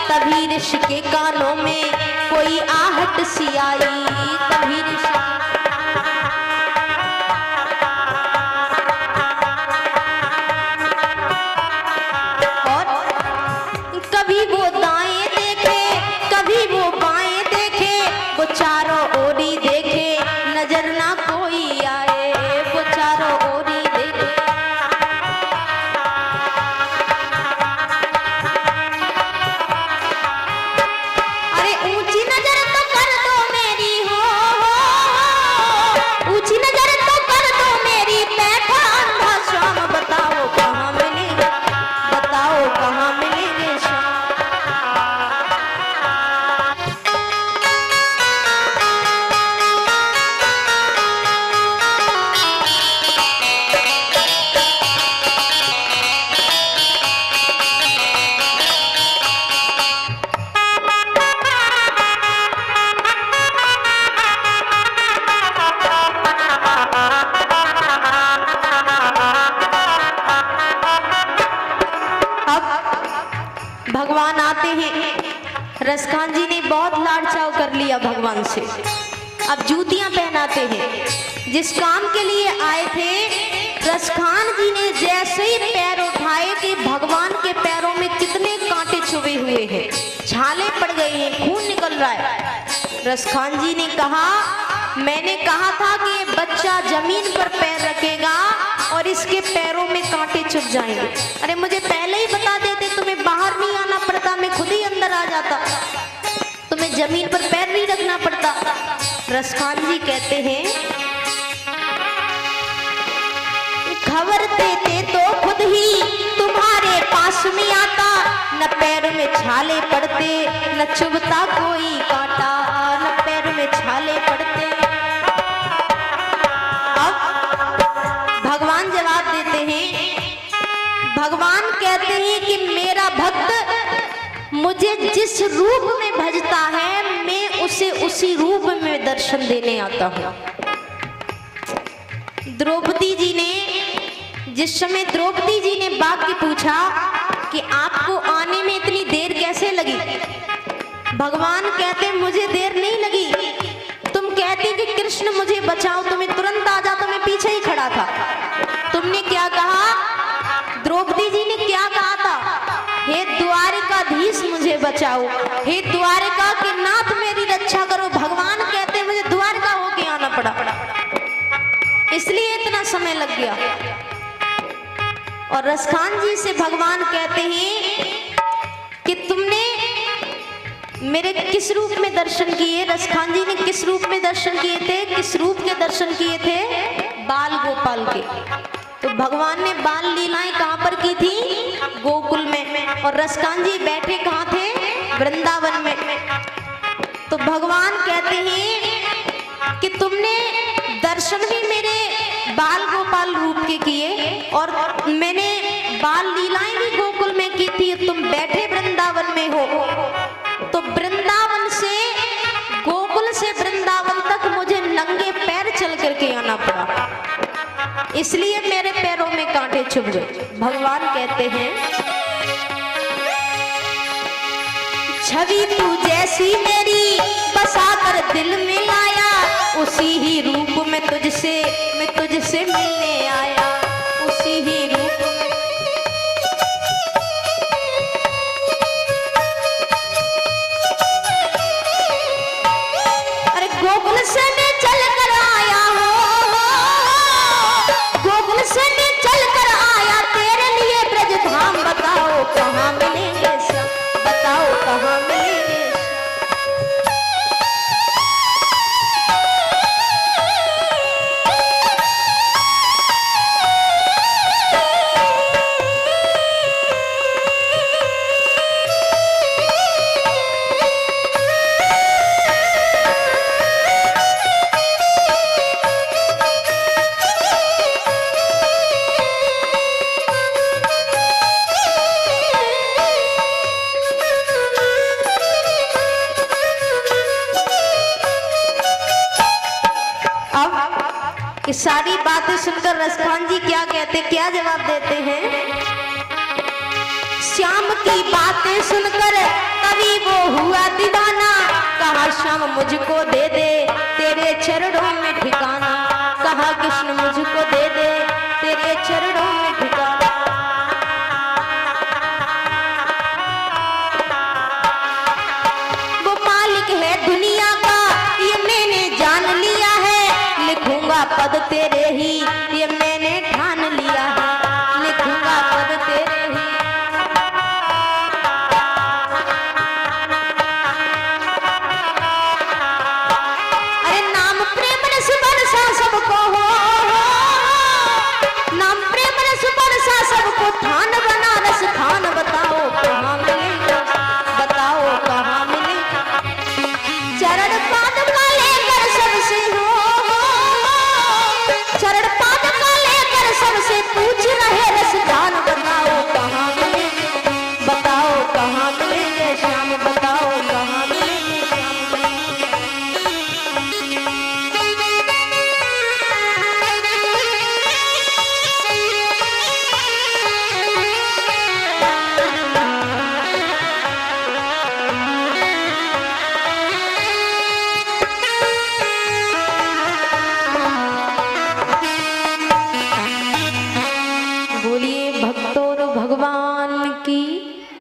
तभी ऋषि के कानों में कोई आहट सी आई, तभी ऋषि कभी वो दाएं देखे कभी वो बाएं देखे, वो चारों ओर ही देखे नजर ना कोई आए, वो चारों ओर ही देखे। अरे ऊंची नजर तो कर दो मेरी हो, ऊंची नजर तो कर दो मेरी, बैठा अंधा श्याम बताओ कहाँ मिलेगा, बताओ कहाँ मिलेंगे श्याम। भगवान आते हैं, रसखान जी ने बहुत लाड़ चाव कर लिया भगवान से, अब जूतियां पहनाते हैं। जिस काम के लिए आए थे रसखान जी ने जैसे ही पैर उठाए कि भगवान के पैरों में कितने कांटे चुभे हुए हैं, छाले पड़ गए हैं, खून निकल रहा है। रसखान जी ने कहा मैंने कहा था कि ये बच्चा जमीन पर पैर रखेगा और इसके पैरों में कांटे चुभ जाएंगे। अरे मुझे पहले ही बता देते, तुम्हें बाहर नहीं आना पड़ता, मैं खुद ही अंदर आ जाता, तुम्हें जमीन पर पैर नहीं रखना पड़ता। रसखान जी कहते हैं खबर देते तो खुद ही तुम्हारे पास में आता, न पैर में छाले पड़ते न चुभता कोई कांटा, न पैर में छाले पड़ते। भगवान जवाब देते हैं, भगवान कहते हैं कि मेरा भक्त मुझे जिस रूप में भजता है मैं उसे उसी रूप में दर्शन देने आता हूं। द्रौपदी जी ने, जिस समय द्रौपदी जी ने वाक्य पूछा कि आपको आने में इतनी देर कैसे लगी, भगवान कहते मुझे देर नहीं लगी, तुम कहते कि कृष्ण मुझे बचाओ, तुम्हें तुरंत आ जाता, मैं पीछे ही खड़ा था। तुमने क्या कहा, द्रौपदी जी ने क्या कहा था, हे द्वारिकाधीश मुझे बचाओ, हे द्वारिका के नाथ मेरी रक्षा करो। भगवान कहते मुझे द्वारिका होके आना पड़ा, इसलिए इतना समय लग गया। और रसखान जी से भगवान कहते हैं कि तुमने मेरे किस रूप में दर्शन किए। रसखान जी ने किस रूप में दर्शन किए थे, किस रूप के दर्शन किए थे, बाल गोपाल के। तो भगवान ने बाल लीलाएं कहां पर की थी, गोकुल में, और रसखान जी बैठे कहां थे, वृंदावन में। तो भगवान कहते हैं कि तुमने दर्शन भी मेरे बाल गोपाल रूप के किए और मैंने बाल लीलाएं भी गोकुल में की थी, तुम बैठे वृंदावन में हो। तो वृंदावन से, गोकुल से वृंदावन तक मुझे नंगे पैर चल करके आना पड़ा, इसलिए मेरे पैरों में कांटे चुभ गए। भगवान कहते हैं छवि तू जैसी मेरी बसा कर दिल में लाया, उसी ही रूप में मैं तुझसे मिलने आया, उसी ही रूप में। अरे गोकुल से मैं चल कर आया हूँ, गोकुल से मैं चल कर आया तेरे लिए ब्रज धाम, बताओ कहाँ मिलेंगे सब, बताओ कहाँ मिलेंगे। कि सारी बातें सुनकर रसखान जी क्या कहते, क्या जवाब देते हैं, श्याम की बातें सुनकर कवि हुआ दीवाना, कहा श्याम मुझको दे दे